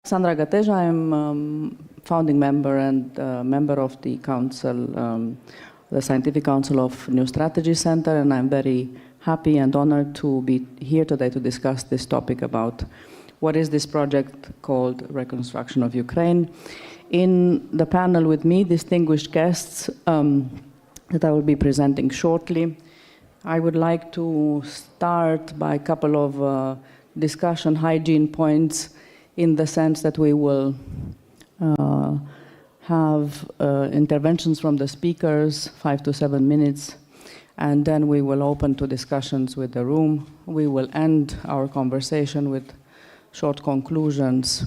Alexandra GînTEJ. I am founding member and member of the council, the Scientific Council of New Strategy Center, and I'm very happy and honored to be here today to discuss this topic about what is this project called Reconstruction of Ukraine. In the panel with me, distinguished guests that I will be presenting shortly. I would like to start by a couple of discussion hygiene points, in the sense that we will have interventions from the speakers, 5 to 7 minutes, and then we will open to discussions with the room. We will end our conversation with short conclusions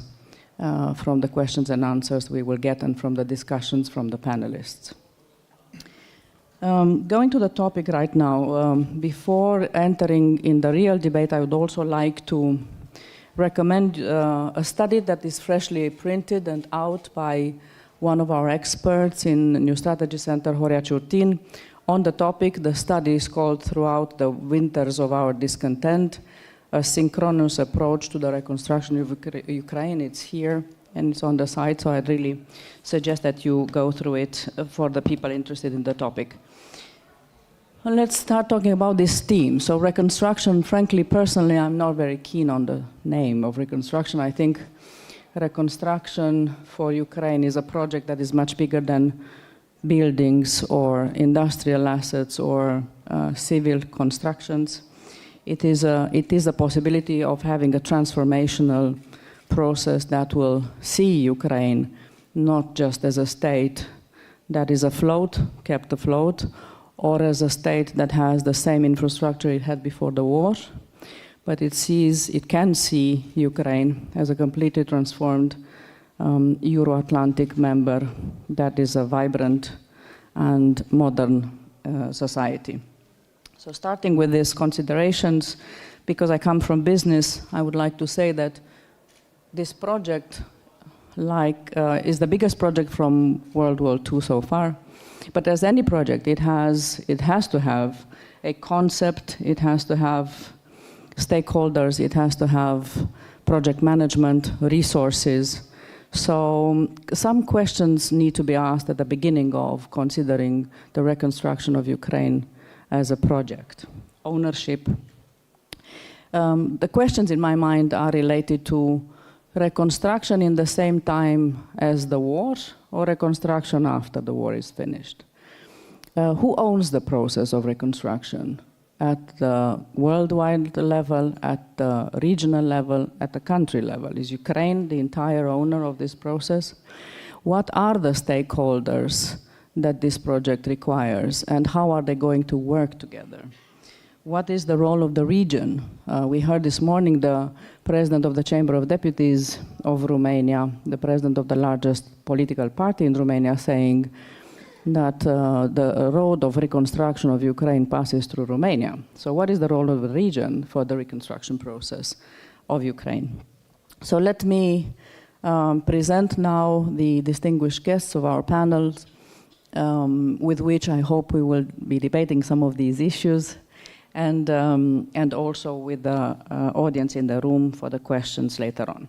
from the questions and answers we will get and from the discussions from the panelists. Going to the topic right now, before entering in the real debate, I would also like to recommend a study that is freshly printed and out by one of our experts in New Strategy Center, Horia Ciurtin, on the topic. The study is called Throughout the Winters of Our Discontent, a synchronous approach to the reconstruction of Ukraine. It's here and it's on the site, so I'd really suggest that you go through it for the people interested in the topic. Let's start talking about this theme. So reconstruction, frankly, personally, I'm not very keen on the name of reconstruction. I think reconstruction for Ukraine is a project that is much bigger than buildings or industrial assets or civil constructions. It is a possibility of having a transformational process that will see Ukraine not just as a state that is afloat, kept afloat, or as a state that has the same infrastructure it had before the war, but it can see Ukraine as a completely transformed Euro-Atlantic member that is a vibrant and modern society. So starting with these considerations, because I come from business, I would like to say that this project is the biggest project from World War II so far. But as any project, it has to have a concept, it has to have stakeholders, it has to have project management, resources. So some questions need to be asked at the beginning of considering the reconstruction of Ukraine as a project. Ownership. The questions in my mind are related to reconstruction in the same time as the war, or reconstruction after the war is finished. Who owns the process of reconstruction? At the worldwide level, at the regional level, at the country level? Is Ukraine the entire owner of this process? What are the stakeholders that this project requires, and how are they going to work together? What is the role of the region? We heard this morning the president of the Chamber of Deputies of Romania, the president of the largest political party in Romania, saying that the road of reconstruction of Ukraine passes through Romania. So what is the role of the region for the reconstruction process of Ukraine? So let me present now the distinguished guests of our panels, with which I hope we will be debating some of these issues, and also with the audience in the room for the questions later on.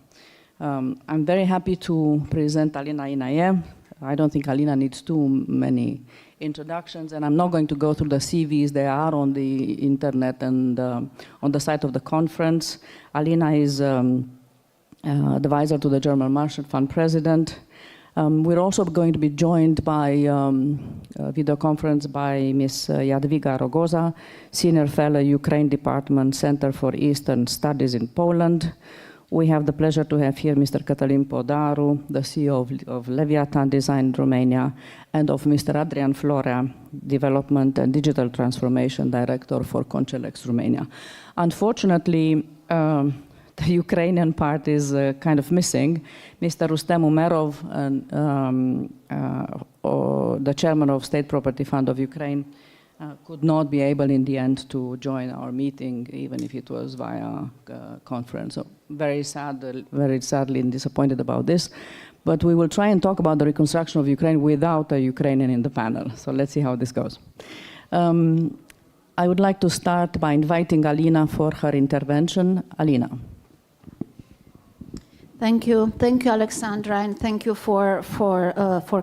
I'm very happy to present Alina INAYEH. I don't think Alina needs too many introductions, and I'm not going to go through the CVs. They are on the internet and on the site of the conference. Alina is advisor to the German Marshall Fund president. We're also going to be joined by a video conference by Ms. Jadwiga, ROGOΖA, Senior Fellow, Ukraine Department, Center for Eastern Studies in Poland. We have the pleasure to have here Mr. Cătălin PODARU, the CEO of Leviatan Design Romania, and of Mr. Adrian, FLOREA, Development and Digital Transformation Director for Concelex Romania. Unfortunately, the Ukrainian part is kind of missing. Mr. Rustem, UMEROV, the chairman of State Property Fund of Ukraine, could not be able in the end to join our meeting, even if it was via conference. So very sadly disappointed about this. But we will try and talk about the reconstruction of Ukraine without a Ukrainian in the panel. So let's see how this goes. I would like to start by inviting Alina for her intervention. Alina. Thank you, Alexandra, and thank you for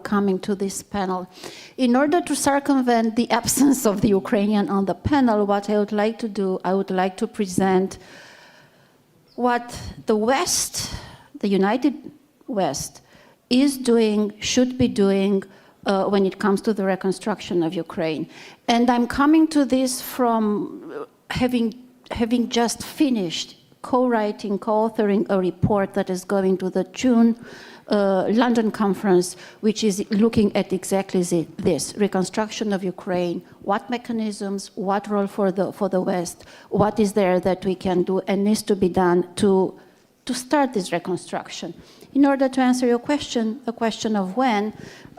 coming to this panel. In order to circumvent the absence of the Ukrainian on the panel, what I would like to do, I would like to present what the West, the United West, is doing, should be doing when it comes to the reconstruction of Ukraine. And I'm coming to this from having just finished co-writing, co-authoring a report that is going to the June London conference, which is looking at exactly this, reconstruction of Ukraine, what mechanisms, what role for the West, what is there that we can do and needs to be done to start this reconstruction. In order to answer your question, a question of when,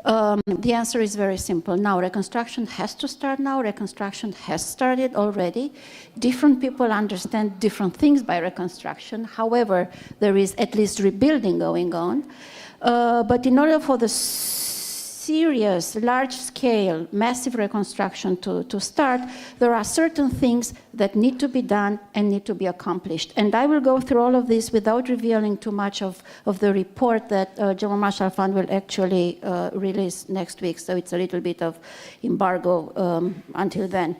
the answer is very simple. Now, reconstruction has to start now. Reconstruction has started already. Different people understand different things by reconstruction. However, there is at least rebuilding going on. But in order for the serious, large-scale, massive reconstruction to start, there are certain things that need to be done and need to be accomplished. And I will go through all of this without revealing too much of the report that German Marshall Fund will actually release next week. So it's a little bit of embargo until then.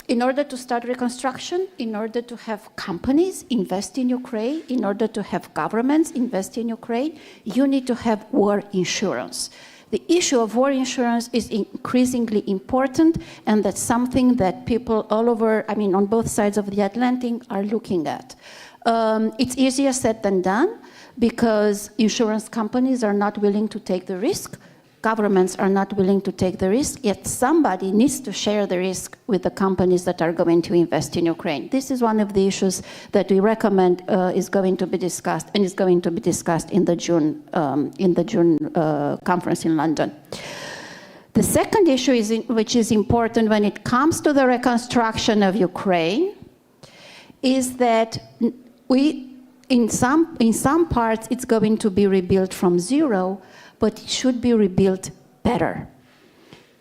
In order to start reconstruction, in order to have companies invest in Ukraine, in order to have governments invest in Ukraine, you need to have war insurance. The issue of war insurance is increasingly important, and that's something that people all over, I mean, on both sides of the Atlantic are looking at. It's easier said than done because insurance companies are not willing to take the risk. Governments are not willing to take the risk, yet somebody needs to share the risk with the companies that are going to invest in Ukraine. This is one of the issues that we recommend is going to be discussed, and is going to be discussed in the June conference in London. The second issue which is important when it comes to the reconstruction of Ukraine is that in some parts it's going to be rebuilt from zero, but it should be rebuilt better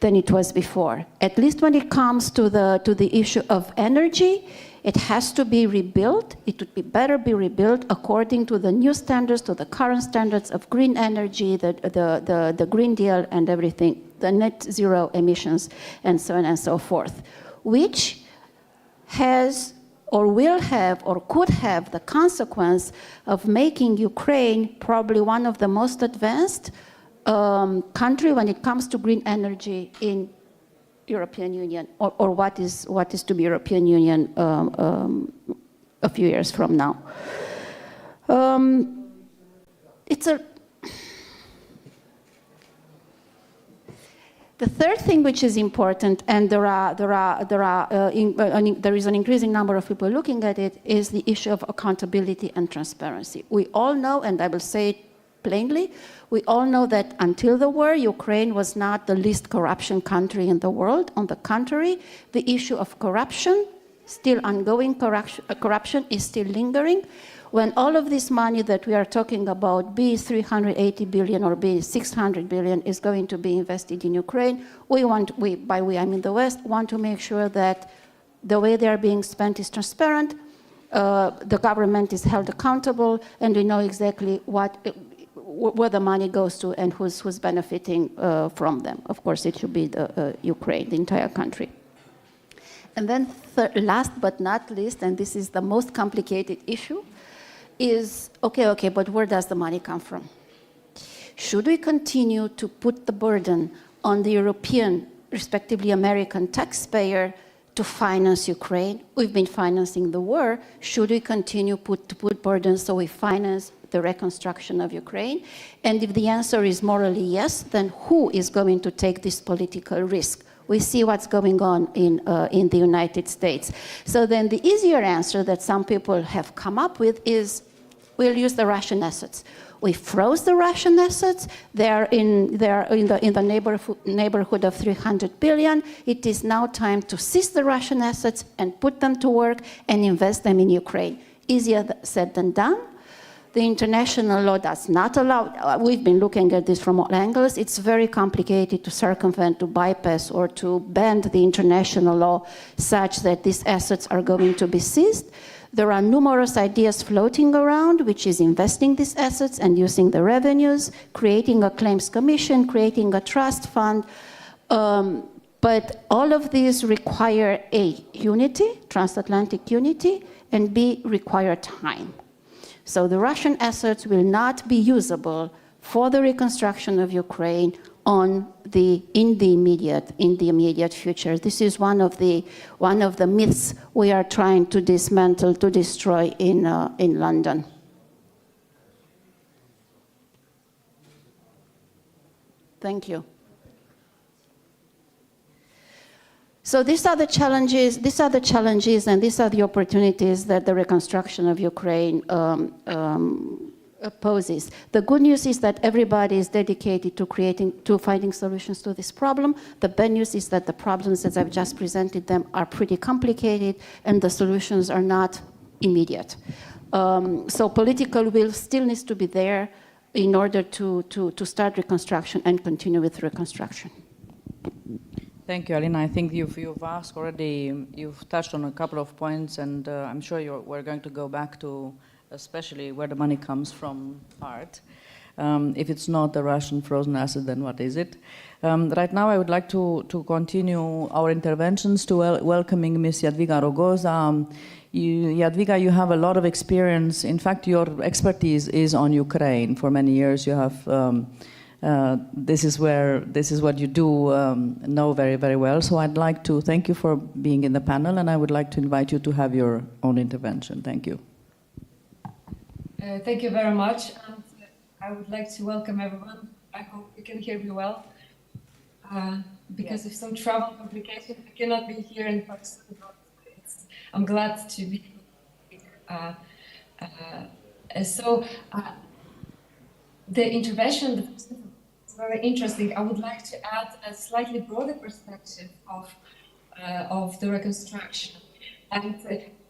than it was before. At least when it comes to the issue of energy, it has to be rebuilt. It would be better be rebuilt according to the new standards, to the current standards of green energy, the Green Deal and everything, the net zero emissions, and so on and so forth, which has or will have or could have the consequence of making Ukraine probably one of the most advanced country when it comes to green energy in European Union, or what is to be European Union a few years from now. The third thing which is important, and there is an increasing number of people looking at it, is the issue of accountability and transparency. We all know, and I will say it plainly, we all know that until the war, Ukraine was not the least corruption country in the world. On the contrary, the issue of corruption, still ongoing corruption, is still lingering. When all of this money that we are talking about, be it 380 billion or be it 600 billion, is going to be invested in Ukraine, by we I mean the West, want to make sure that the way they are being spent is transparent, the government is held accountable, and we know exactly where the money goes to and who's benefiting from them. Of course, it should be the Ukraine, the entire country. And then last but not least, and this is the most complicated issue, is, okay, but where does the money come from? Should we continue to put the burden on the European, respectively American taxpayer to finance Ukraine? We've been financing the war. Should we continue to put burdens so we finance the reconstruction of Ukraine? And if the answer is morally yes, then who is going to take this political risk? We see what's going on in the United States. So then the easier answer that some people have come up with is, we'll use the Russian assets. We froze the Russian assets. They're in the neighborhood of 300 billion. It is now time to seize the Russian assets and put them to work and invest them in Ukraine. Easier said than done. The international law does not allow, we've been looking at this from all angles. It's very complicated to circumvent, to bypass, or to bend the international law such that these assets are going to be seized. There are numerous ideas floating around, which is investing these assets and using the revenues, creating a claims commission, creating a trust fund. But all of these require A, unity, transatlantic unity, and B, require time. So the Russian assets will not be usable for the reconstruction of Ukraine in the immediate future. This is one of the myths we are trying to dismantle, to destroy in London. Thank you. So these are the challenges, and these are the opportunities that the reconstruction of Ukraine poses. The good news is that everybody is dedicated to finding solutions to this problem. The bad news is that the problems, as I've just presented them, are pretty complicated, and the solutions are not immediate. So political will still needs to be there in order to start reconstruction and continue with reconstruction. Thank you, Alina. I think you've asked already, you've touched on a couple of points, and I'm sure we're going to go back to especially where the money comes from part. If it's not the Russian frozen asset, then what is it? Right now, I would like to continue our interventions to welcoming Ms. Jadwiga ROGOŻA. Jadwiga, you have a lot of experience. In fact, your expertise is on Ukraine. For many years, you have this is what you do know very, very well. So I'd like to thank you for being in the panel, and I would like to invite you to have your own intervention. Thank you. Thank you very much. And I would like to welcome everyone. I hope you can hear me well. Because of some travel complications, I cannot be here in person. I'm glad to be here. The intervention is very interesting. I would like to add a slightly broader perspective of the reconstruction. And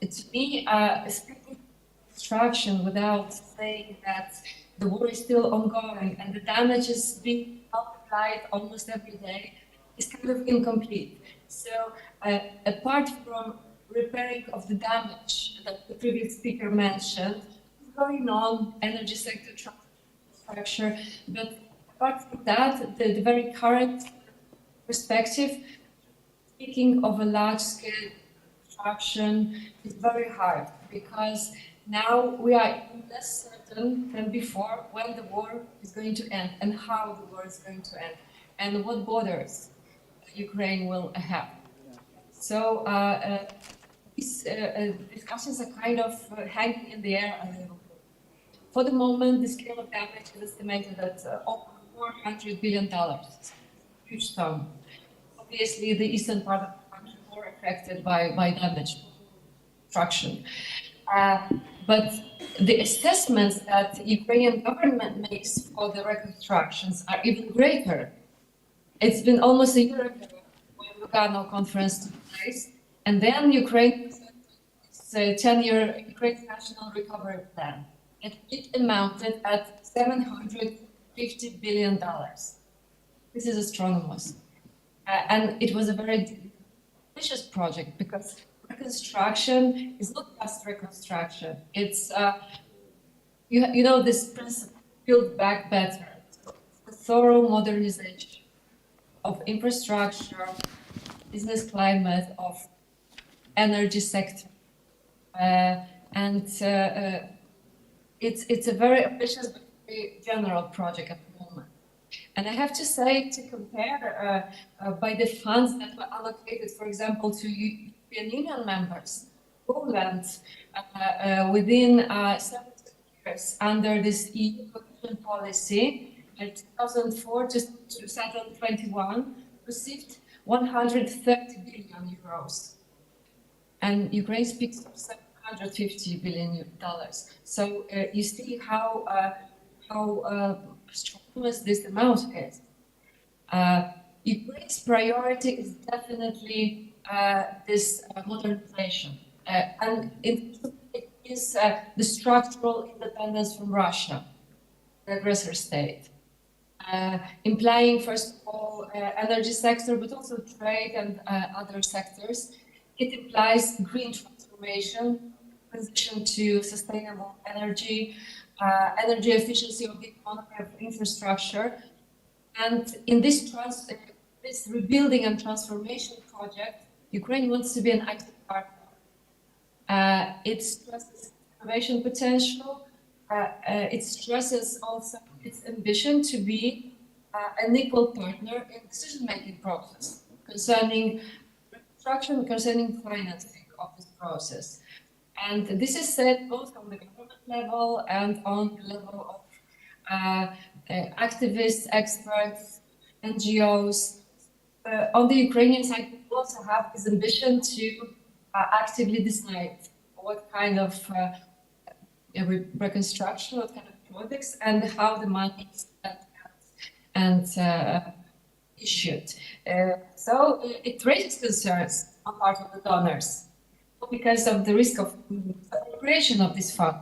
to me, reconstruction without saying that the war is still ongoing and the damage is being multiplied almost every day is kind of incomplete. So apart from repairing of the damage that the previous speaker mentioned, going on energy sector structure, but apart from that, the very current perspective, speaking of a large-scale construction is very hard because now we are less certain than before when the war is going to end and how the war is going to end and what borders Ukraine will have. So these discussions are kind of hanging in the air a little bit. For the moment, the scale of damage is estimated at over $400 billion, huge sum. Obviously, the eastern part of the country is more affected by damage, destruction. But the assessments that the Ukrainian government makes for the reconstructions are even greater. It's been almost a year ago when the Lugano conference took place, and then Ukraine it's a 10-year Ukraine National Recovery Plan, and it amounted at $750 billion. This is astronomous. And it was a very ambitious project because reconstruction is not just reconstruction. It's, you know, this principle, build back better. So it's a thorough modernization of infrastructure, business climate, of energy sector. It's a very ambitious but very general project at the moment. And I have to say, to compare by the funds that were allocated, for example, to European Union members, Poland, within 70 years under this EU cohesion policy, in 2004 to 2021, received 130 billion euros. And Ukraine speaks of $750 billion. So you see how strong this amount is. Ukraine's priority is definitely this modernization, and it is the structural independence from Russia, the aggressor state, implying first of all energy sector, but also trade and other sectors. It implies green transformation, transition to sustainable energy, energy efficiency of the economy, of infrastructure. And in this rebuilding and transformation project, Ukraine wants to be an active partner. It stresses innovation potential. It stresses also its ambition to be an equal partner in decision-making process concerning reconstruction, concerning financing of this process. And this is said both on the government level and on the level of activists, experts, NGOs. On the Ukrainian side, we also have this ambition to actively decide what kind of reconstruction, what kind of projects, and how the money is spent and issued. So it raises concerns on part of the donors because of the risk of appropriation of this fund.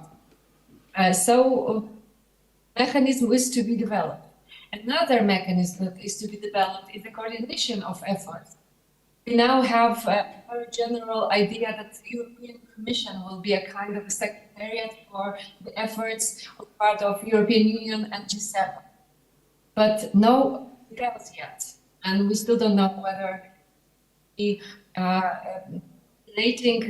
So mechanism is to be developed. Another mechanism that is to be developed is the coordination of efforts. We now have a very general idea that the European Commission will be a kind of a secretariat for the efforts on part of European Union and G7. But no details yet, and we still don't know whether the relating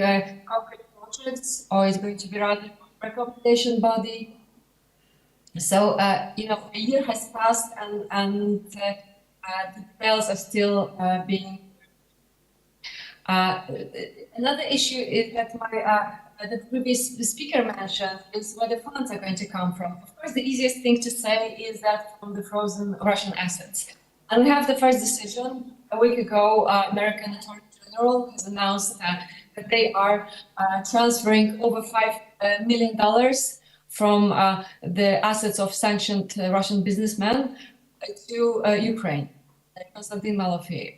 concrete projects or is going to be rather a recommendation body. So, you know, a year has passed and the details are still being. Another issue is that the previous speaker mentioned is where the funds are going to come from. Of course, the easiest thing to say is that from the frozen Russian assets. And we have the first decision. A week ago, American Attorney General has announced that they are transferring over $5 million from the assets of sanctioned Russian businessmen to Ukraine, Konstantin Malofeyev.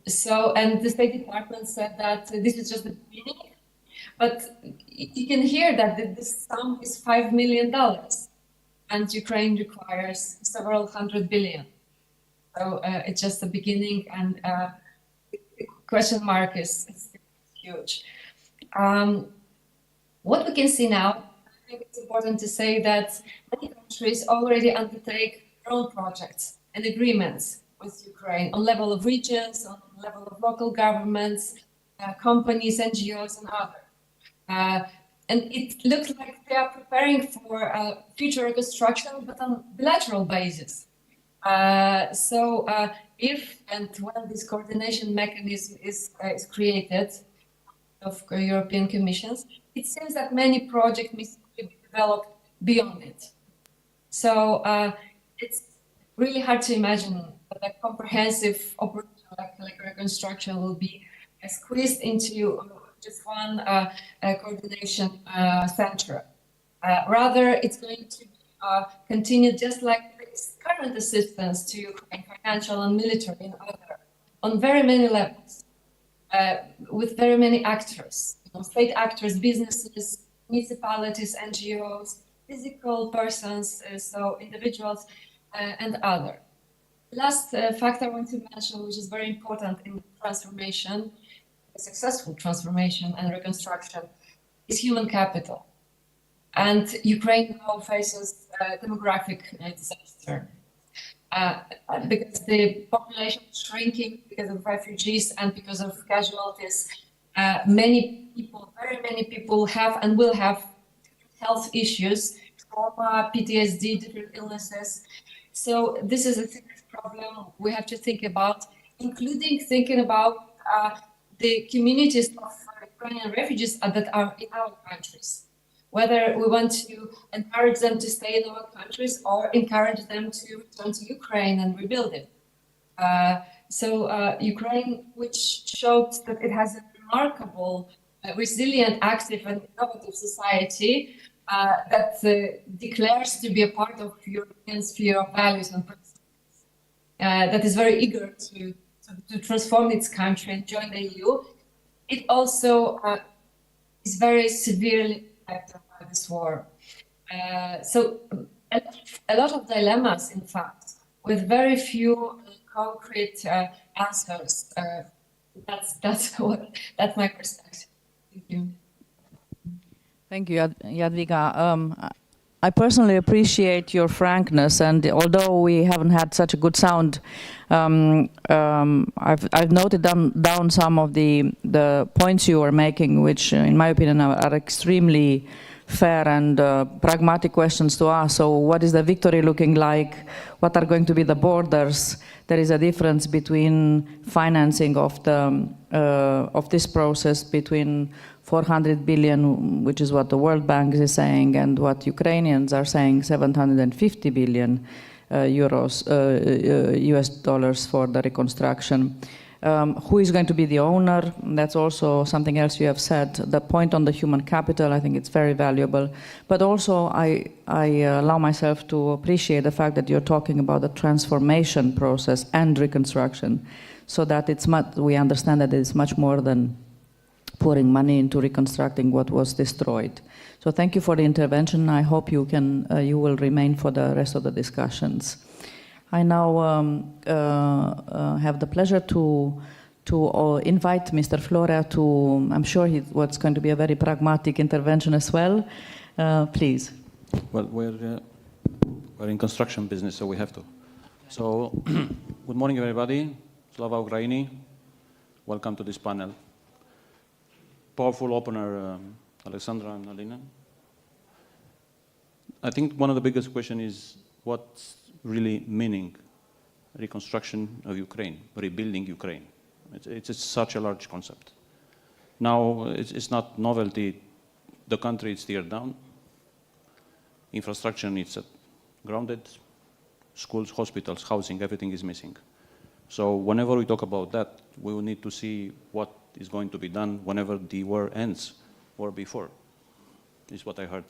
So, and the State Department said that this is just the beginning, but you can hear that this sum is $5 million, and Ukraine requires several hundred billion. So it's just the beginning, and the question mark is huge. What we can see now, I think it's important to say that many countries already undertake their own projects and agreements with Ukraine on level of regions, on level of local governments, companies, NGOs, and others. And it looks like they are preparing for future reconstruction, but on bilateral basis. So if and when this coordination mechanism is created of European Commissions, it seems that many projects may be developed beyond it. So it's really hard to imagine that a comprehensive operation like reconstruction will be squeezed into just one coordination center. Rather, it's going to continue just like this current assistance to Ukraine, financial and military and other, on very many levels, with very many actors, you know, state actors, businesses, municipalities, NGOs, physical persons, so individuals, and other. Last factor I want to mention, which is very important in transformation, successful transformation and reconstruction, is human capital. And Ukraine now faces a demographic disaster because the population is shrinking because of refugees and because of casualties. Many people, very many people have and will have health issues, trauma, PTSD, different illnesses. So this is a serious problem we have to think about, including thinking about the communities of Ukrainian refugees that are in our countries. Whether we want to encourage them to stay in our countries or encourage them to return to Ukraine and rebuild it. Ukraine, which showed that it has a remarkable, resilient, active and innovative society that declares to be a part of European sphere of values and principles, that is very eager to transform its country and join the EU, it also is very severely affected by this war. So a lot of dilemmas, in fact, with very few concrete answers. That's my perspective. Thank you. Thank you, Jadwiga. I personally appreciate your frankness, and although we haven't had such a good sound, I've noted down some of the points you were making, which, in my opinion, are extremely fair and pragmatic questions to ask. So, what is the victory looking like? What are going to be the borders? There is a difference between financing of this process between 400 billion, which is what the World Bank is saying, and what Ukrainians are saying, 750 billion US dollars for the reconstruction. Who is going to be the owner? That's also something else you have said. The point on the human capital, I think it's very valuable. But also, I allow myself to appreciate the fact that you're talking about the transformation process and reconstruction, so that we understand that it's much more than pouring money into reconstructing what was destroyed. So thank you for the intervention. I hope you will remain for the rest of the discussions. I now have the pleasure to invite Mr. FLOREA to, I'm sure what's going to be a very pragmatic intervention as well. Please. Well, we're in construction business, so we have to. So, good morning, everybody. Slava Ukraini. Welcome to this panel. Powerful opener, Alexandra and Alina. I think one of the biggest questions is what's really meaning reconstruction of Ukraine, rebuilding Ukraine. It's such a large concept. Now, it's not novelty. The country is teared down. Infrastructure is grounded. Schools, hospitals, housing, everything is missing. So whenever we talk about that, we will need to see what is going to be done whenever the war ends or before, is what I heard.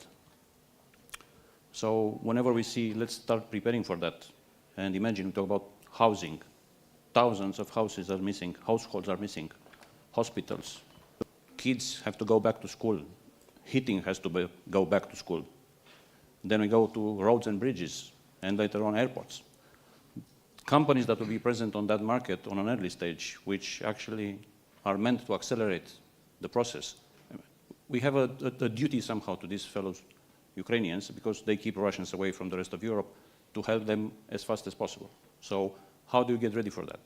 So whenever we see, let's start preparing for that. And imagine we talk about housing. Thousands of houses are missing, households are missing, hospitals. Kids have to go back to school. Heating has to go back to school. Then we go to roads and bridges, and later on airports. Companies that will be present on that market on an early stage, which actually are meant to accelerate the process. We have a duty somehow to these fellow Ukrainians, because they keep Russians away from the rest of Europe, to help them as fast as possible. So how do you get ready for that?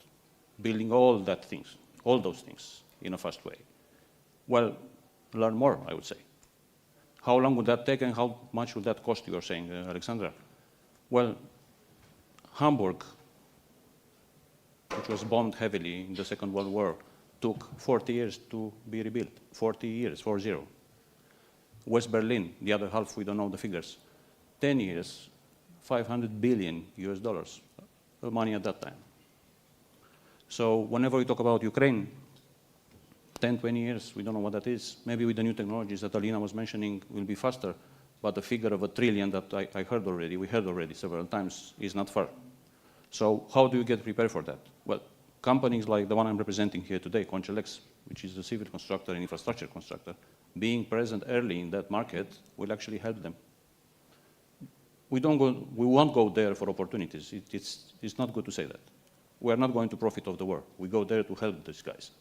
Building all those things in a fast way. Well, learn more, I would say. How long would that take and how much would that cost, you are saying, Alexandra? Well, Hamburg, which was bombed heavily in the Second World War, took 40 years to be rebuilt. 40 years, 40. West Berlin, the other half, we don't know the figures. 10 years, 500 billion US dollars, money at that time. So whenever we talk about Ukraine, 10, 20 years, we don't know what that is. Maybe with the new technologies that Alina was mentioning will be faster, but the figure of $1 trillion that we heard already several times, is not far. So how do you get prepared for that? Well, companies like the one I'm representing here today, Concelex, which is a civil constructor and infrastructure constructor, being present early in that market will actually help them. We won't go there for opportunities. It's not good to say that. We are not going to profit of the war. We go there to help these guys.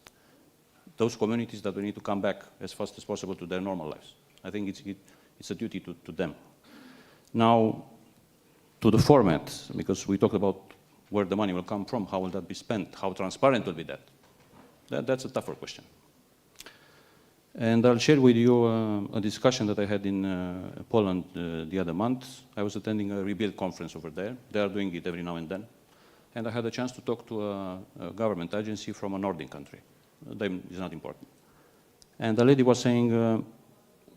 Those communities that we need to come back as fast as possible to their normal lives. I think it's a duty to them. Now, to the format, because we talked about where the money will come from, how will that be spent, how transparent will be that? That's a tougher question. And I'll share with you a discussion that I had in Poland the other month. I was attending a Rebuild conference over there. They are doing it every now and then. And I had a chance to talk to a government agency from a Nordic country. Them is not important. And the lady was saying,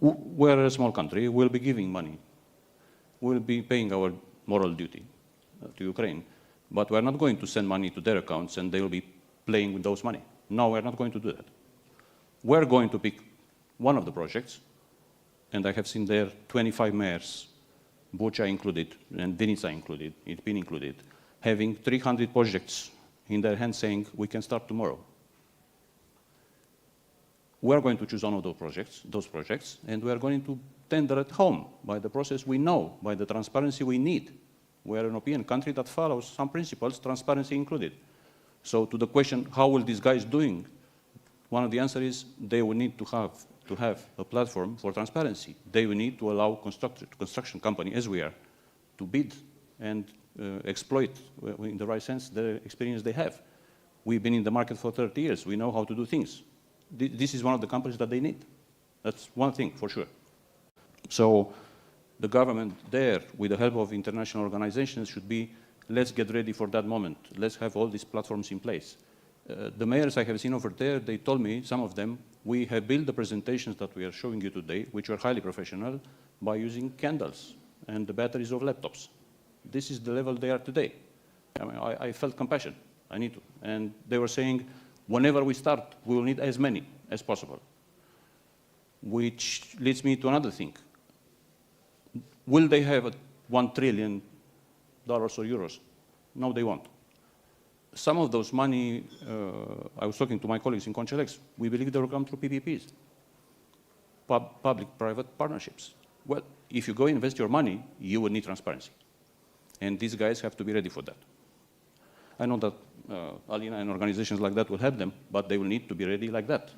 we're a small country, we'll be giving money. We'll be paying our moral duty to Ukraine. But we're not going to send money to their accounts and they will be playing with those money. No, we're not going to do that. We're going to pick one of the projects, and I have seen there 25 mayors, Bucha included, and Vinica included, Irpin included, having 300 projects in their hands saying, we can start tomorrow. We're going to choose one of those projects, and we're going to tender at home by the process we know, by the transparency we need. We're an European country that follows some principles, transparency included. So to the question, how will these guys doing? One of the answers is they will need to have to have a platform for transparency. They will need to allow construction company, as we are, to bid and exploit, in the right sense, the experience they have. We've been in the market for 30 years. We know how to do things. This is one of the companies that they need. That's one thing, for sure. So the government there, with the help of international organizations, should be, let's get ready for that moment. Let's have all these platforms in place. The mayors I have seen over there, they told me, some of them, we have built the presentations that we are showing you today, which are highly professional, by using candles and the batteries of laptops. This is the level they are today. I mean, I felt compassion. I need to. And they were saying, whenever we start, we will need as many as possible. Which leads me to another thing. Will they have $1 trillion or euros? No, they won't. Some of those money, I was talking to my colleagues in Concelex, we believe they will come through PPPs, public-private partnerships. Well, if you go invest your money, you will need transparency. And these guys have to be ready for that. I know that Alina and organizations like that will help them, but they will need to be ready like that.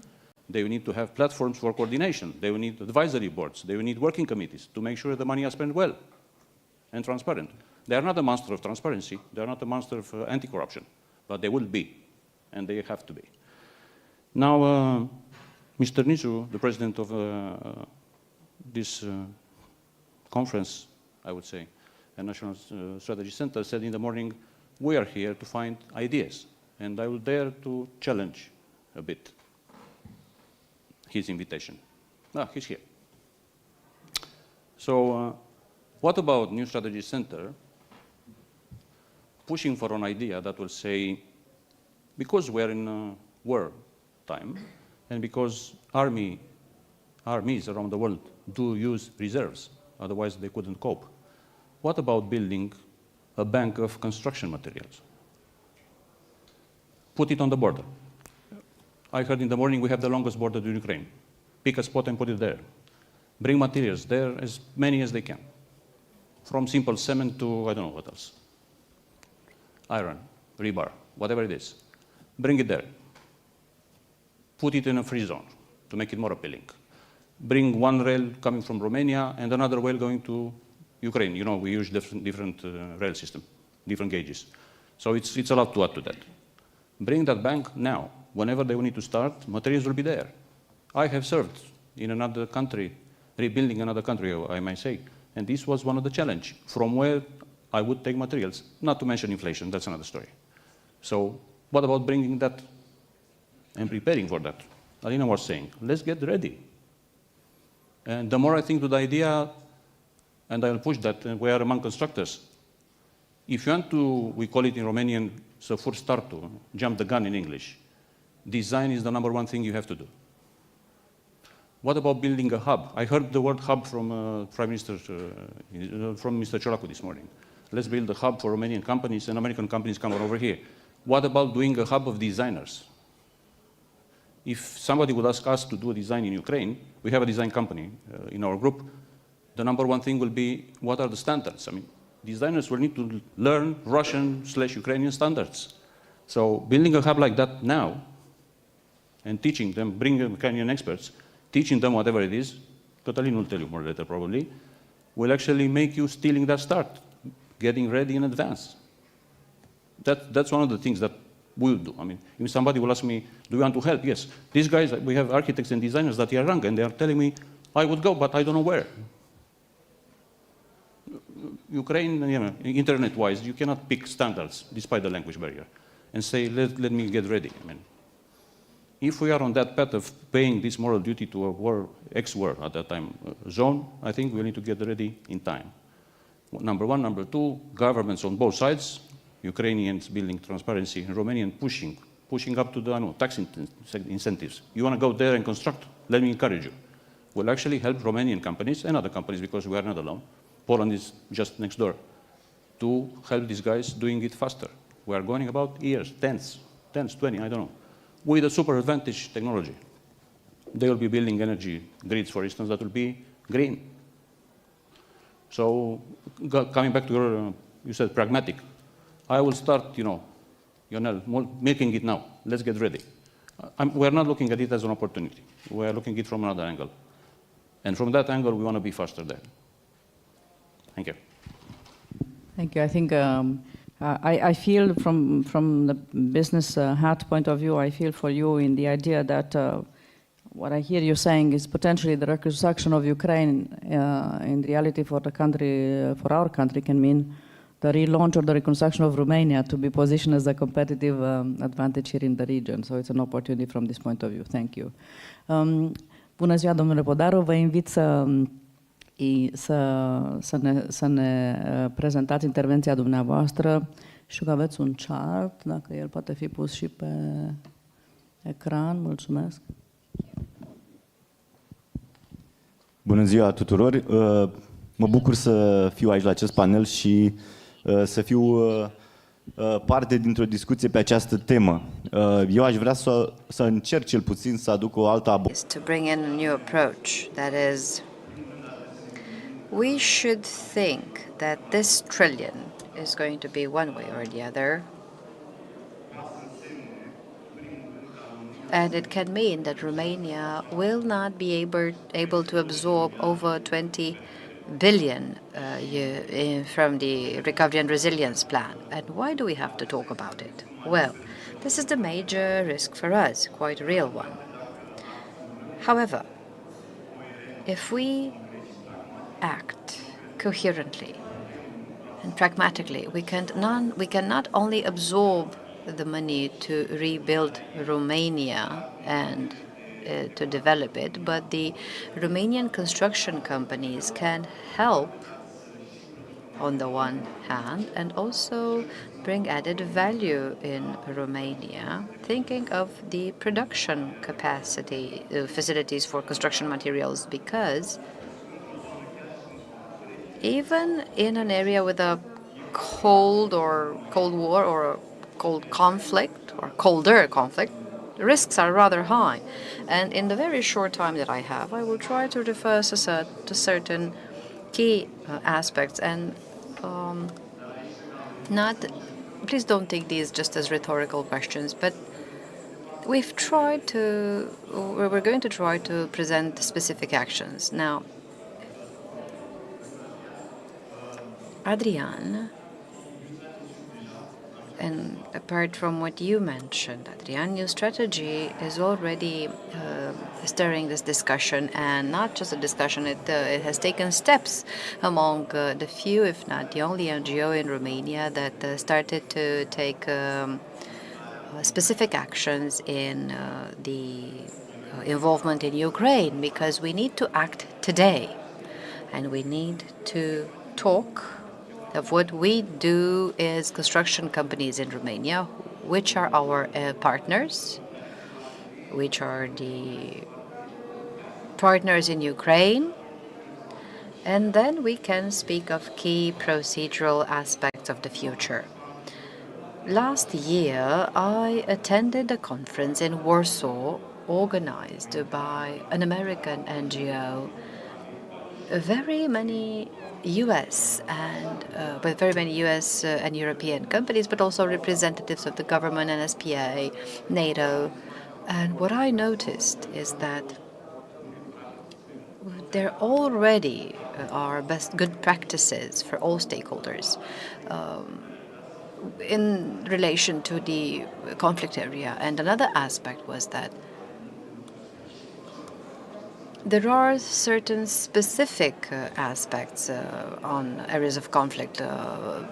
They will need to have platforms for coordination. They will need advisory boards. They will need working committees to make sure the money is spent well and transparent. They are not a monster of transparency. They are not a monster of anti-corruption, but they will be, and they have to be. Now, Mr. Nizu, the president of this conference, I would say, a National Strategy Center, said in the morning, we are here to find ideas, and I will dare to challenge a bit his invitation. He's here. So what about New Strategy Center pushing for an idea that will say, because we're in war time, and because armies around the world do use reserves, otherwise they couldn't cope, what about building a bank of construction materials? Put it on the border. I heard in the morning we have the longest border with Ukraine. Pick a spot and put it there. Bring materials there, as many as they can. From simple cement to, I don't know what else. Iron, rebar, whatever it is. Bring it there. Put it in a free zone to make it more appealing. Bring one rail coming from Romania and another rail going to Ukraine. You know, we use different rail system, different gauges. So it's allowed to add to that. Bring that bank now. Whenever they will need to start, materials will be there. I have served in another country, rebuilding another country, I might say, and this was one of the challenges, from where I would take materials, not to mention inflation, that's another story. So what about bringing that and preparing for that? Alina was saying, let's get ready. And the more I think to the idea, and I will push that, we are among constructors. If you want to, we call it in Romanian, să fur startul, jump the gun in English. Design is the #1 thing you have to do. What about building a hub? I heard the word hub from Prime Minister, from Mr. Ciolacu this morning. Let's build a hub for Romanian companies and American companies come over here. What about doing a hub of designers? If somebody would ask us to do a design in Ukraine, we have a design company in our group, the #1 thing will be, what are the standards? I mean, designers will need to learn Russian/Ukrainian standards. So building a hub like that now, and teaching them, bringing Ukrainian experts, teaching them whatever it is, Cătălin will tell you more later probably, will actually make you stealing that start, getting ready in advance. That's one of the things that we'll do. I mean, if somebody will ask me, do you want to help? Yes. These guys, we have architects and designers that are young, and they are telling me, I would go, but I don't know where. Ukraine, you know, internet-wise, you cannot pick standards, despite the language barrier, and say, let me get ready. I mean, if we are on that path of paying this moral duty to a war, ex-war at that time zone, I think we need to get ready in time. #1. #2, governments on both sides, Ukrainians building transparency, and Romanian pushing up to the tax incentives. You want to go there and construct? Let me encourage you. We'll actually help Romanian companies and other companies, because we are not alone. Poland is just next door, to help these guys doing it faster. We are going about years, 10s, 20, I don't know, with a super advantage technology. They will be building energy grids, for instance, that will be green. So coming back to your, you said pragmatic. I will start, Ionel, making it now. Let's get ready. we're not looking at it as an opportunity. We're looking at it from another angle. And from that angle, we want to be faster there. Thank you. Thank you. I think I feel from the business hat point of view, I feel for you in the idea that what I hear you saying is potentially the reconstruction of Ukraine in reality for the country, for our country, can mean the relaunch or the reconstruction of Romania to be positioned as a competitive advantage here in the region. So it's an opportunity from this point of view. Thank you. Bună ziua, domnule Podaru. Vă invit să ne prezentați intervenția dumneavoastră. Știu că aveți un chart, dacă el poate fi pus și pe ecran. Mulțumesc. Bună ziua tuturor! Mă bucur să fiu aici la acest panel și să fiu parte dintr-o discuție pe această temă. Eu aș vrea să încerc cel puțin să aduc o altă abordare. To bring in a new approach, that is, we should think that this trillion is going to be one way or the other, and it can mean that Romania will not be able to absorb over 20 billion from the Recovery and Resilience Plan. And why do we have to talk about it? Well, this is the major risk for us, quite a real one. However, if we act coherently and pragmatically, we can not only absorb the money to rebuild Romania and to develop it, but the Romanian construction companies can help on the one hand and also bring added value in Romania, thinking of the production capacity facilities for construction materials, because even in an area with a cold war or a cold conflict or colder conflict, the risks are rather high. And in the very short time that I have, I will try to refer to certain key aspects and please don't take these just as rhetorical questions, but we're going to try to present specific actions. Now, Adrian, and apart from what you mentioned, Adrian, your strategy is already stirring this discussion, and not just a discussion, it has taken steps among the few, if not the only NGO in Romania that started to take specific actions in the involvement in Ukraine, because we need to act today, and we need to talk of what we do as construction companies in Romania, which are our partners, which are the partners in Ukraine, and then we can speak of key procedural aspects of the future. Last year, I attended a conference in Warsaw organized by an American NGO. Very many US and European companies, but also representatives of the government, NSPA, NATO. And what I noticed is that there already are good practices for all stakeholders in relation to the conflict area. And another aspect was that there are certain specific aspects on areas of conflict,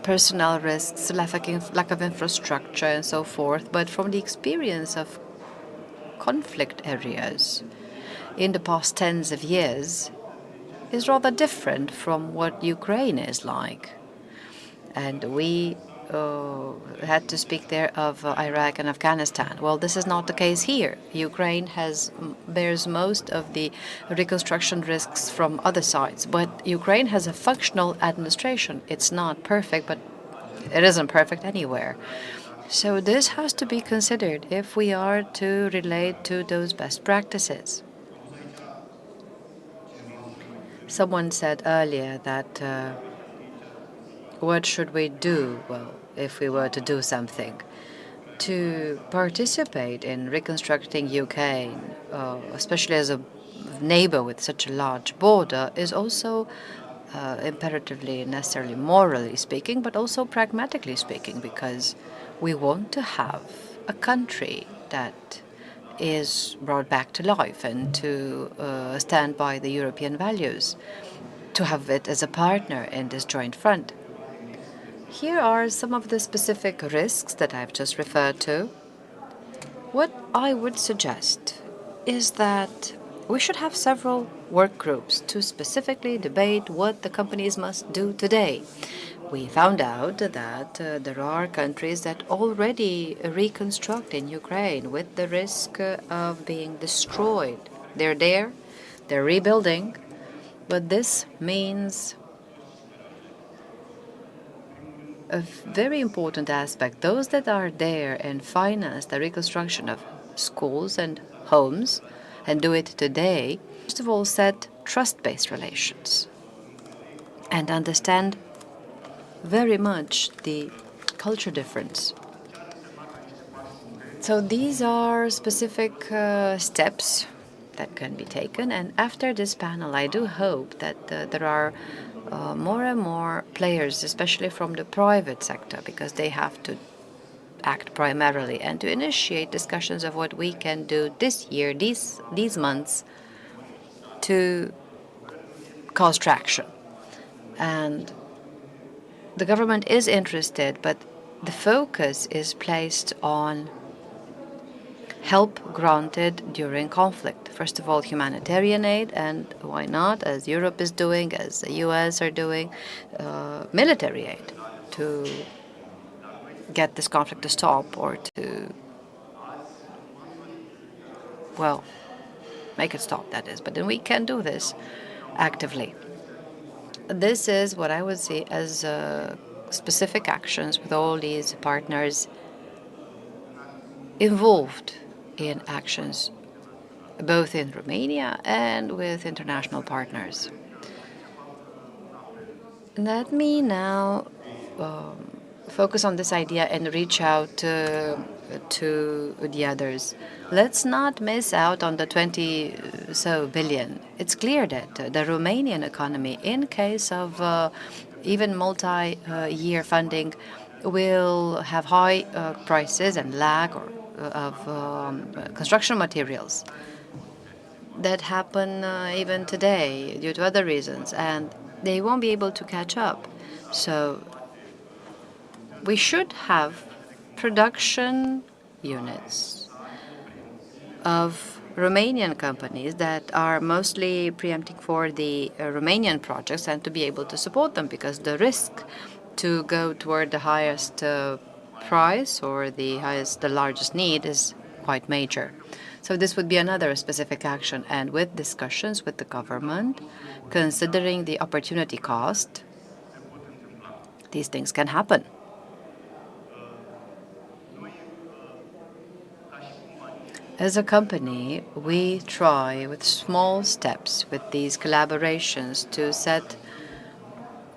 personnel risks, lack of infrastructure, and so forth. But from the experience of conflict areas in the past tens of years is rather different from what Ukraine is like. And we had to speak there of Iraq and Afghanistan. Well, this is not the case here. Ukraine bears most of the reconstruction risks from other sides, but Ukraine has a functional administration. It's not perfect, but it isn't perfect anywhere. So this has to be considered if we are to relate to those best practices. Someone said earlier that what should we do, well, if we were to do something? to participate in reconstructing Ukraine, especially as a neighbor with such a large border, is also imperatively necessarily morally speaking, but also pragmatically speaking, because we want to have a country that is brought back to life and to stand by the European values, to have it as a partner in this joint front. Here are some of the specific risks that I've just referred to. What I would suggest is that we should have several work groups to specifically debate what the companies must do today. We found out that there are countries that already reconstruct in Ukraine with the risk of being destroyed. They're there, they're rebuilding, but this means a very important aspect. Those that are there and finance the reconstruction of schools and homes and do it today, first of all, set trust-based relations and understand very much the culture difference. So these are specific steps that can be taken. And after this panel, I do hope that there are more and more players, especially from the private sector, because they have to act primarily and to initiate discussions of what we can do this year, these months, to cause traction. And the government is interested, but the focus is placed on help granted during conflict. First of all, humanitarian aid, and why not, as Europe is doing, as the US are doing, military aid to get this conflict to stop or to, well, make it stop, that is. But then we can do this actively. This is what I would see as specific actions with all these partners involved in actions, both in Romania and with international partners. Let me now focus on this idea and reach out to the others. Let's not miss out on the 20 billion. It's clear that the Romanian economy, in case of even multi-year funding, will have high prices and lack of construction materials that happen even today due to other reasons, and they won't be able to catch up. So we should have production units of Romanian companies that are mostly preempting for the Romanian projects and to be able to support them, because the risk to go toward the highest price or the largest need is quite major. So this would be another specific action, and with discussions with the government, considering the opportunity cost, these things can happen. As a company, we try with small steps with these collaborations to set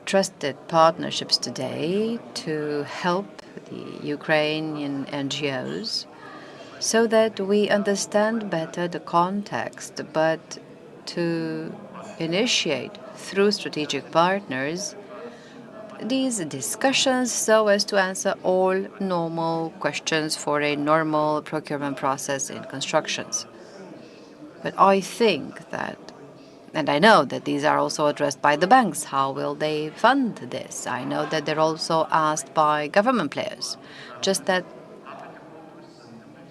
trusted partnerships today to help the Ukrainian NGOs so that we understand better the context, but to initiate through strategic partners these discussions so as to answer all normal questions for a normal procurement process in constructions. But I think that, and I know that these are also addressed by the banks. How will they fund this? I know that they're also asked by government players. Just that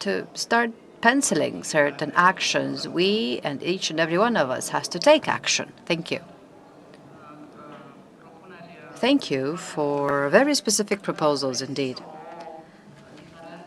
to start penciling certain actions, we and each and every one of us has to take action. Thank you. Thank you for very specific proposals indeed.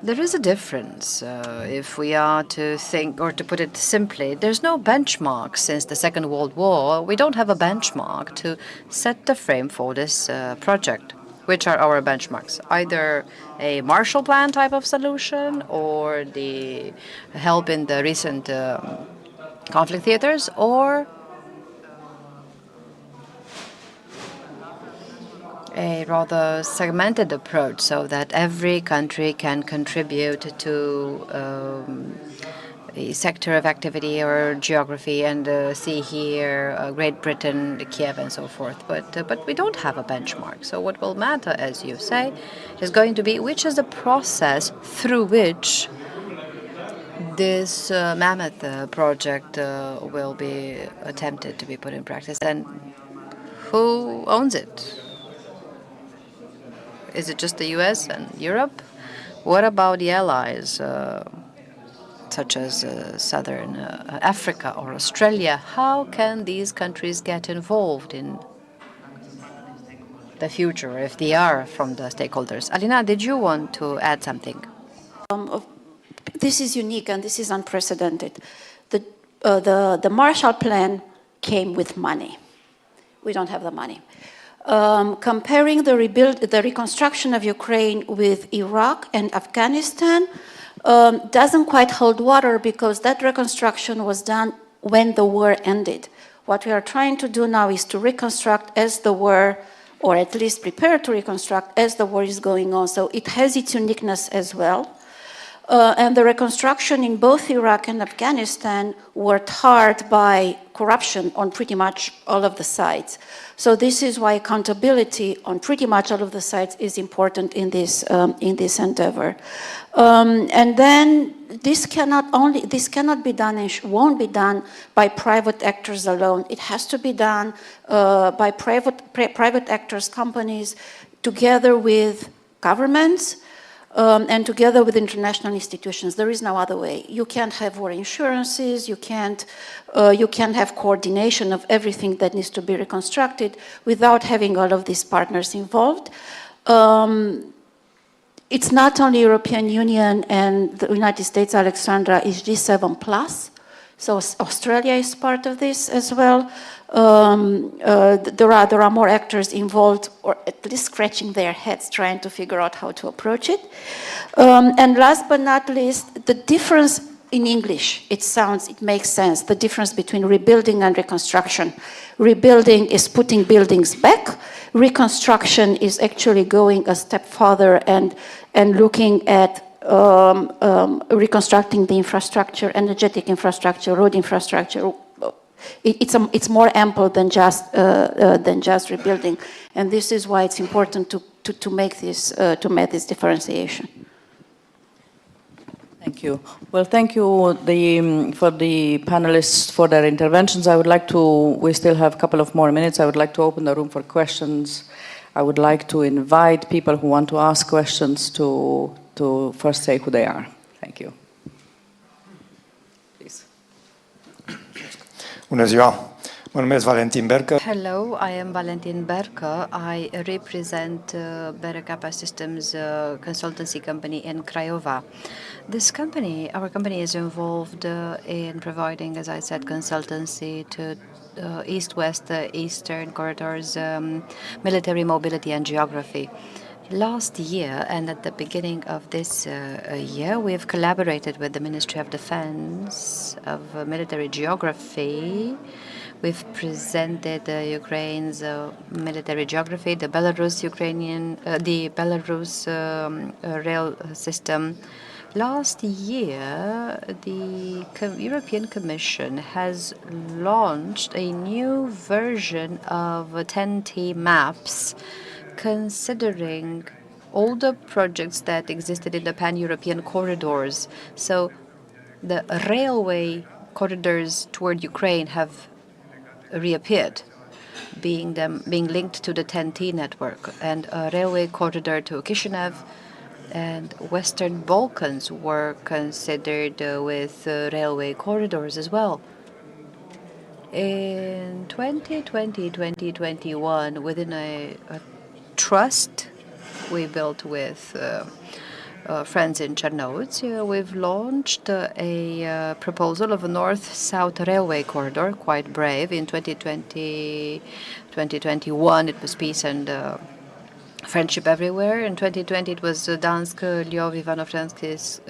There is a difference, if we are to think, or to put it simply, there's no benchmark since the Second World War. We don't have a benchmark to set the frame for this project. Which are our benchmarks? Either a Marshall Plan type of solution or the help in the recent conflict theaters, or a rather segmented approach so that every country can contribute to a sector of activity or geography, and see here Great Britain, Kiev, and so forth. But we don't have a benchmark. So what will matter, as you say, is going to be which is the process through which this mammoth project will be attempted to be put in practice, and who owns it? Is it just the US and Europe? What about the allies, such as Southern Africa or Australia? How can these countries get involved in the future if they are from the stakeholders? Alina, did you want to add something? This is unique and this is unprecedented. The Marshall Plan came with money. We don't have the money. Comparing the reconstruction of Ukraine with Iraq and Afghanistan doesn't quite hold water, because that reconstruction was done when the war ended. What we are trying to do now is to reconstruct as the war, or at least prepare to reconstruct as the war is going on. So it has its uniqueness as well. And the reconstruction in both Iraq and Afghanistan were tarred by corruption on pretty much all of the sides. So this is why accountability on pretty much all of the sides is important in this endeavor. And then this cannot be done and won't be done by private actors alone. It has to be done by private actors, companies, together with governments, and together with international institutions. There is no other way. You can't have war insurances, you can't have coordination of everything that needs to be reconstructed without having all of these partners involved. It's not only European Union and the United States, Alexandra, is G7+. So Australia is part of this as well. There are more actors involved, or at least scratching their heads trying to figure out how to approach it. And last but not least, the difference in English, it makes sense, the difference between rebuilding and reconstruction. Rebuilding is putting buildings back. Reconstruction is actually going a step further and looking at reconstructing the infrastructure, energetic infrastructure, road infrastructure. It's more ample than just rebuilding, and this is why it's important to make this differentiation. Thank you. Well, thank you for the panelists for their interventions. We still have a couple of more minutes. I would like to open the room for questions. I would like to invite people who want to ask questions to first say who they are. Thank you. Please. Bună ziua! Mă numesc Valentin Bercă. Hello, I am Valentin Bercă. I represent Berăcapa Systems consultancy company in Craiova. Our company is involved in providing, as I said, consultancy to east-west, eastern corridors, military mobility and geography. Last year and at the beginning of this year, we have collaborated with the Ministry of Defense of Military Geography. We've presented Ukraine's military geography, the Belarus rail system. Last year, the European Commission has launched a new version of TEN-T maps, considering all the projects that existed in the pan-European corridors. So the railway corridors toward Ukraine have reappeared, being linked to the TEN-T network, and a railway corridor to Chisinau and Western Balkans were considered with railway corridors as well. In 2020-2021, within a trust we built with friends in Czernowitz, we've launched a proposal of a north-south railway corridor, quite brave. In 2020-2021, it was peace and friendship everywhere. In 2020, it was Dansk, Lviv, Ivano-Frankivsk,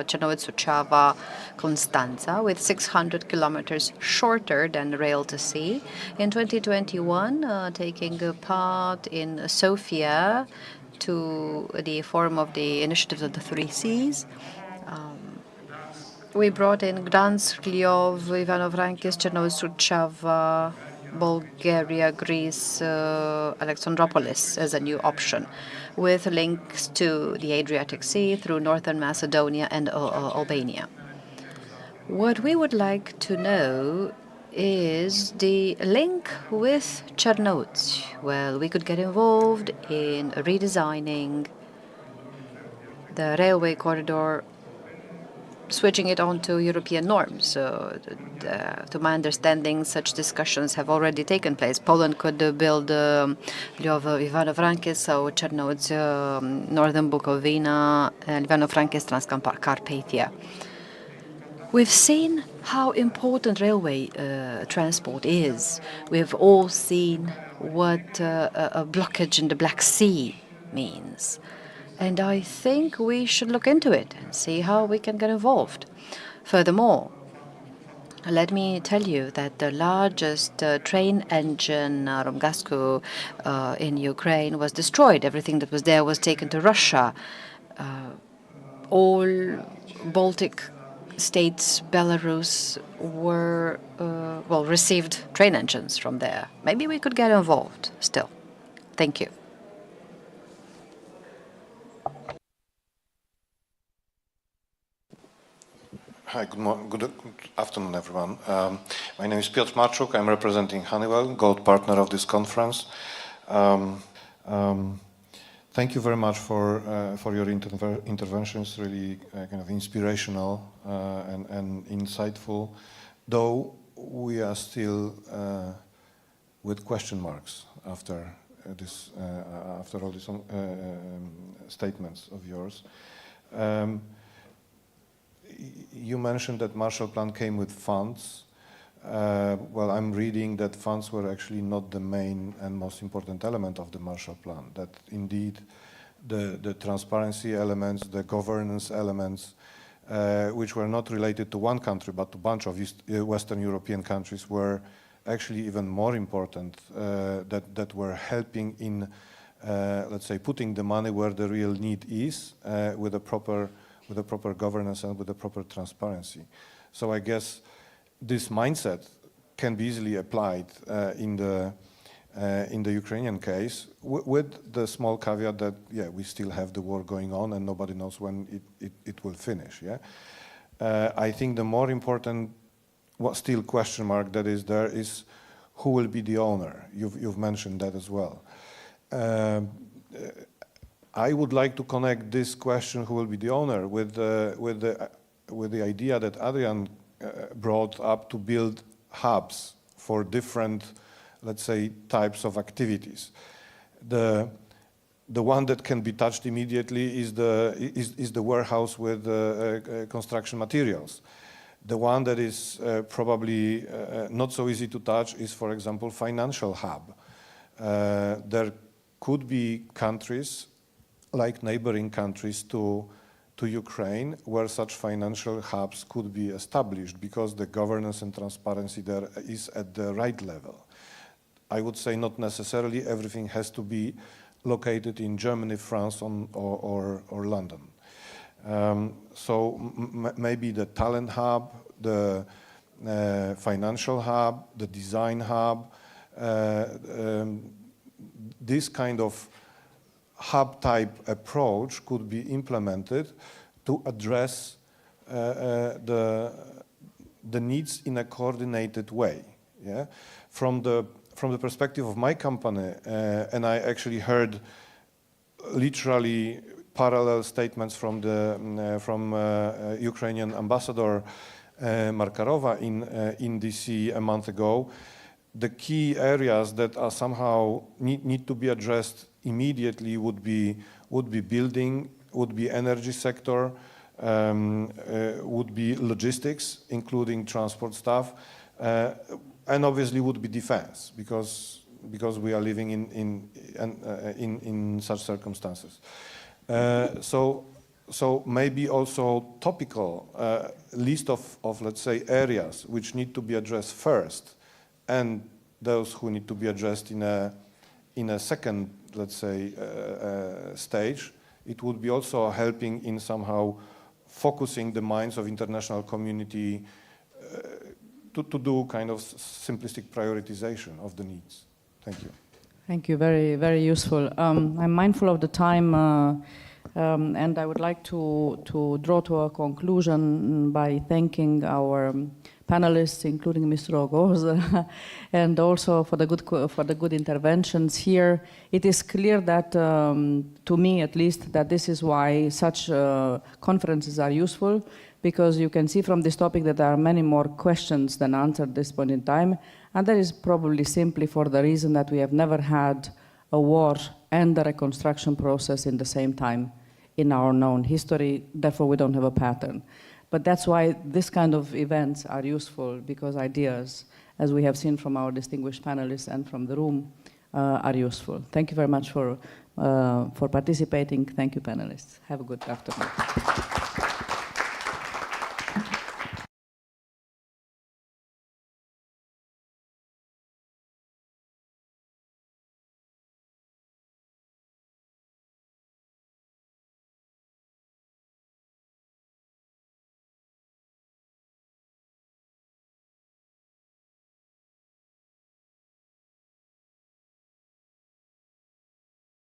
Czernowitz, Suceava, Constanța, with 600 kilometers shorter than rail to sea. In 2021, taking part in Sofia to the Forum of the Initiatives of the Three Seas. We brought in Gdansk, Lviv, Ivano-Frankivsk, Czernowitz, Suceava, Bulgaria, Greece, Alexandropolis as a new option, with links to the Adriatic Sea through northern Macedonia and Albania. What we would like to know is the link with Czernowitz. Well, we could get involved in redesigning the railway corridor, switching it on to European norms. To my understanding, such discussions have already taken place. Poland could build Lviv, Ivano-Frankivsk, so Czernowitz, northern Bukovina, and Ivano-Frankivsk, Transcarpathia. We've seen how important railway transport is. We've all seen what a blockage in the Black Sea means. And I think we should look into it and see how we can get involved. Furthermore, let me tell you that the largest train engine, Romgasku, in Ukraine was destroyed. Everything that was there was taken to Russia. All Baltic states, Belarus, were received train engines from there. Maybe we could get involved still. Thank you. Hi, good afternoon, everyone. My name is Piotr Marczuk. I'm representing Honeywell, gold partner of this conference. Thank you very much for your interventions, really kind of inspirational and insightful, though we are still with question marks after all these statements of yours. You mentioned that Marshall Plan came with funds. Well, I'm reading that funds were actually not the main and most important element of the Marshall Plan, that indeed the transparency elements, the governance elements, which were not related to one country but to a bunch of Western European countries, were actually even more important, that were helping in, let's say, putting the money where the real need is, with a proper governance and with the proper transparency. So I guess this mindset can be easily applied in the Ukrainian case, with the small caveat that, yeah, we still have the war going on and nobody knows when it will finish. Yeah, I think the more important, still question mark that is there is who will be the owner. You've mentioned that as well. I would like to connect this question, who will be the owner, with the idea that Adrian brought up, to build hubs for different, let's say, types of activities. The one that can be touched immediately is the warehouse with construction materials. The one that is probably not so easy to touch is, for example, financial hub. There could be countries, like neighboring countries to Ukraine, where such financial hubs could be established because the governance and transparency there is at the right level. I would say not necessarily everything has to be located in Germany, France, or London. So maybe the talent hub, the financial hub, the design hub, this kind of hub-type approach could be implemented to address the needs in a coordinated way. Yeah, from the perspective of my company, and I actually heard literally parallel statements from the Ukrainian ambassador Markarova in DC a month ago. The key areas that are somehow need to be addressed immediately would be building, would be energy sector, would be logistics, including transport stuff, and obviously would be defense, because because we are living in such circumstances. So maybe also topical list of let's say areas which need to be addressed first, and those who need to be addressed in a second, let's say, stage. It would be also helping in somehow focusing the minds of international community to do kind of simplistic prioritization of the needs. Thank you. Thank you. Very, very useful. I'm mindful of the time, and I would like to draw to a conclusion by thanking our panelists, including Mr. ROGOΖA, and also for the good interventions here. It is clear that, to me at least, that this is why such conferences are useful, because you can see from this topic that there are many more questions than answered at this point in time, and that is probably simply for the reason that we have never had a war and the reconstruction process in the same time in our known history, therefore we don't have a pattern. But that's why this kind of events are useful, because ideas, as we have seen from our distinguished panelists and from the room, are useful. Thank you very much for participating. Thank you, panelists. Have a good afternoon.